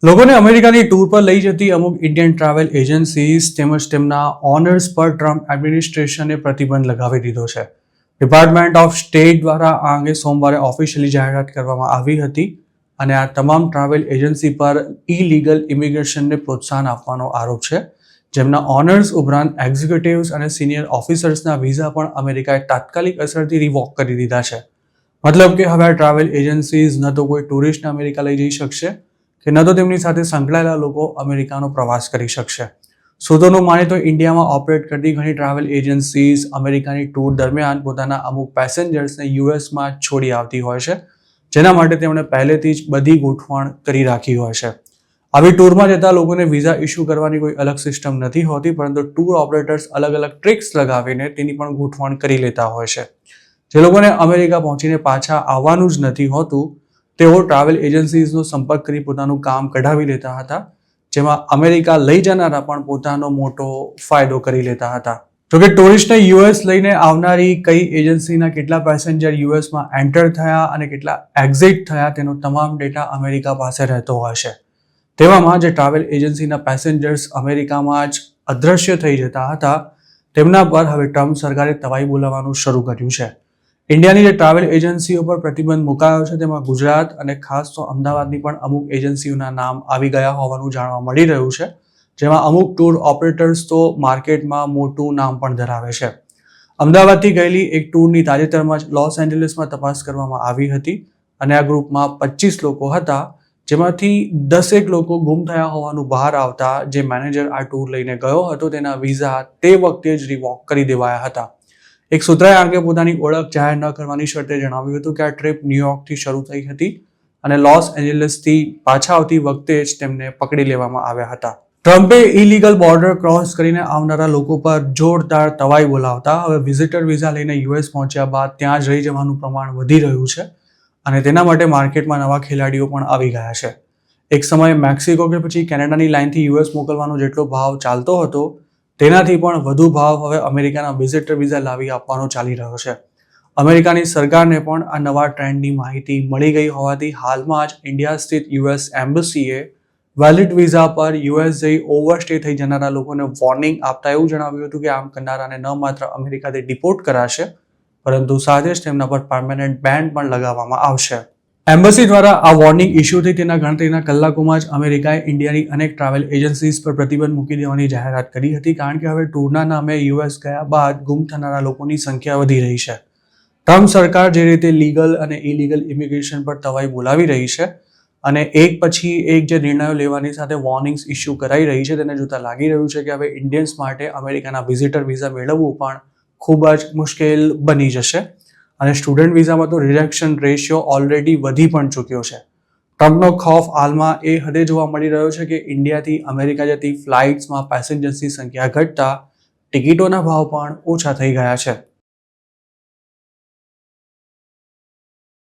લોકોને અમેરિકાની ટૂર પર લઈ જતી અમુક ઇન્ડિયન ટ્રાવેલ એજન્સીઝ તેમજ તેમના ઓનર્સ પર ટ્રમ્પ એડમિનિસ્ટ્રેશને પ્રતિબંધ લગાવી દીધો છે. ડિપાર્ટમેન્ટ ઓફ સ્ટેટ દ્વારા આ અંગે સોમવારે ઓફિશિયલી જાહેરાત કરવામાં આવી હતી અને આ તમામ ટ્રાવેલ એજન્સી પર ઇલીગલ ઇમિગ્રેશનને પ્રોત્સાહન આપવાનો આરોપ છે, જેમના ઓનર્સ ઉપરાંત એક્ઝિક્યુટિવ્સ અને સિનિયર ઓફિસર્સના વિઝા પણ અમેરિકાએ તાત્કાલિક અસરથી રિવોક કરી દીધા છે. મતલબ કે હવે આ ટ્રાવેલ એજન્સીઝ ન તો કોઈ ટુરિસ્ટને અમેરિકા લઈ જઈ શકશે કે ન તો તેમની સાથે સંકળાયેલા લોકો અમેરિકાનો પ્રવાસ કરી શકશે. સૂત્રોનું માને તો ઇન્ડિયામાં ઓપરેટ કરતી ઘણી ટ્રાવેલ એજન્સીઝ અમેરિકાની ટૂર દરમિયાન પોતાના અમુક પેસેન્જર્સને યુએસમાં છોડી આવતી હોય છે, જેના માટે તેમણે પહેલેથી જ બધી ગોઠવણ કરી રાખી હોય છે. આવી ટૂરમાં જતા લોકોને વિઝા ઇસ્યુ કરવાની કોઈ અલગ સિસ્ટમ નથી હોતી, પરંતુ ટૂર ઓપરેટર્સ અલગ અલગ ટ્રિક્સ લગાવીને તેની પણ ગોઠવણ કરી લેતા હોય છે. જે લોકોને અમેરિકા પહોંચીને પાછા આવવાનું જ નથી હોતું તેઓ ટ્રાવેલ એજન્સીઝનો સંપર્ક કરી પોતાનું કામ કઢાવી લેતા હતા, જેમાં અમેરિકા લઈ જનારા પણ પોતાનો મોટો ફાયદો કરી લેતા હતા. જોકે ટુરિસ્ટને યુએસ લઈને આવનારી કઈ એજન્સીના કેટલા પેસેન્જર યુએસમાં એન્ટર થયા અને કેટલા એક્ઝિટ થયા તેનો તમામ ડેટા અમેરિકા પાસે રહેતો હોય છે. તેવામાં જે ટ્રાવેલ એજન્સીના પેસેન્જર્સ અમેરિકામાં જ અદ્રશ્ય થઈ જતા હતા તેમના પર હવે ટ્રમ્પ સરકારે તવાઈ બોલાવવાનું શરૂ કર્યું છે. ઇન્ડિયાની જે ટ્રાવેલ એજન્સીઓ પર પ્રતિબંધ મુકાયો છે તેમાં ગુજરાત અને ખાસ તો અમદાવાદની પણ અમુક એજન્સીઓના નામ આવી ગયા હોવાનું જાણવા મળી રહ્યું છે, જેમાં અમુક ટૂર ઓપરેટર્સ તો માર્કેટમાં મોટું નામ પણ ધરાવે છે. અમદાવાદથી ગયેલી એક ટૂરની તાજેતરમાં જ લોસ એન્જલસમાં તપાસ કરવામાં આવી હતી અને આ ગ્રુપમાં 25 લોકો હતા, જેમાંથી 10 લોકો ગુમ થયા હોવાનું બહાર આવતા જે મેનેજર આ ટૂર લઈને ગયો હતો તેના વિઝા તે વખતે જ રિવોક કરી દેવાયા હતા. એક સૂત્રએ આ અંગે પોતાની ઓળખ જાહેર ન કરવાની શરતે જણાવ્યું હતું કે આ ટ્રીપ ન્યુયોર્કથી શરૂ થઈ હતી અને લોસ એન્જલસથી પાછા આવતી વખતે જ તેમને પકડી લેવામાં આવ્યા હતા. ટ્રમ્પે ઇલીગલ બોર્ડર ક્રોસ કરીને આવનારા લોકો પર જોરદાર તવાઈ બોલાવતા હવે વિઝિટર વિઝા લઈને યુએસ પહોંચ્યા બાદ ત્યાં જ રહી જવાનું પ્રમાણ વધી રહ્યું છે અને તેના માટે માર્કેટમાં નવા ખેલાડીઓ પણ આવી ગયા છે. એક સમયે મેક્સિકો કે પછી કેનેડાની લાઇનથી યુએસ મોકલવાનો જેટલો ભાવ ચાલતો હતો તેનાથી પણ વધુ ભાવ હવે અમેરિકાના વિઝિટર વિઝા લાવી આપવાનો ચાલી રહ્યો છે. અમેરિકાની સરકારને પણ આ નવા ટ્રેન્ડની માહિતી મળી ગઈ હોવાથી હાલમાં જ ઇન્ડિયા સ્થિત યુએસ એમ્બસીએ વેલિડ વિઝા પર યુએસ જઈ ઓવરસ્ટે થઈ જનારા લોકોને વોર્નિંગ આપતા એવું જણાવ્યું હતું કે આમ કરનારાને ન માત્ર અમેરિકાથી ડિપોર્ટ કરાશે પરંતુ સાથે જ તેમના પર પરમેનન્ટ બેન પણ લગાવવામાં આવશે. એમ્બસી દ્વારા આ વોર્નિંગ ઇસ્યુ થઈ તેના ગણતરીના કલાકોમાં જ અમેરિકાએ ઇન્ડિયાની અનેક ટ્રાવેલ એજન્સીઝ પર પ્રતિબંધ મૂકી દેવાની જાહેરાત કરી હતી, કારણ કે હવે ટૂરના નામે યુએસ ગયા બાદ ગુમ થનારા લોકોની સંખ્યા વધી રહી છે. ટ્રમ્પ સરકાર જે રીતે લીગલ અને ઇલીગલ ઇમિગ્રેશન પર તવાઈ બોલાવી રહી છે અને એક પછી એક જે નિર્ણયો લેવાની સાથે વોર્નિંગ્સ ઇસ્યુ કરાઈ રહી છે તેને જોતા લાગી રહ્યું છે કે હવે ઇન્ડિયન્સ માટે અમેરિકાના વિઝિટર વિઝા મેળવવું પણ ખૂબ જ મુશ્કેલ બની જશે અને સ્ટુડન્ટ વિઝામાં તો રિજેક્શન રેશિયો ઓલરેડી વધી પણ ચૂક્યો છે. ટ્રમ્પનો ખૌફ હાલમાં એ હદે જોવા મળી રહ્યો છે કે ઇન્ડિયાથી અમેરિકા જતી ફ્લાઇટ્સમાં પેસેન્જર્સની સંખ્યા ઘટતા ટિકિટોના ભાવ પણ ઓછા થઈ ગયા છે.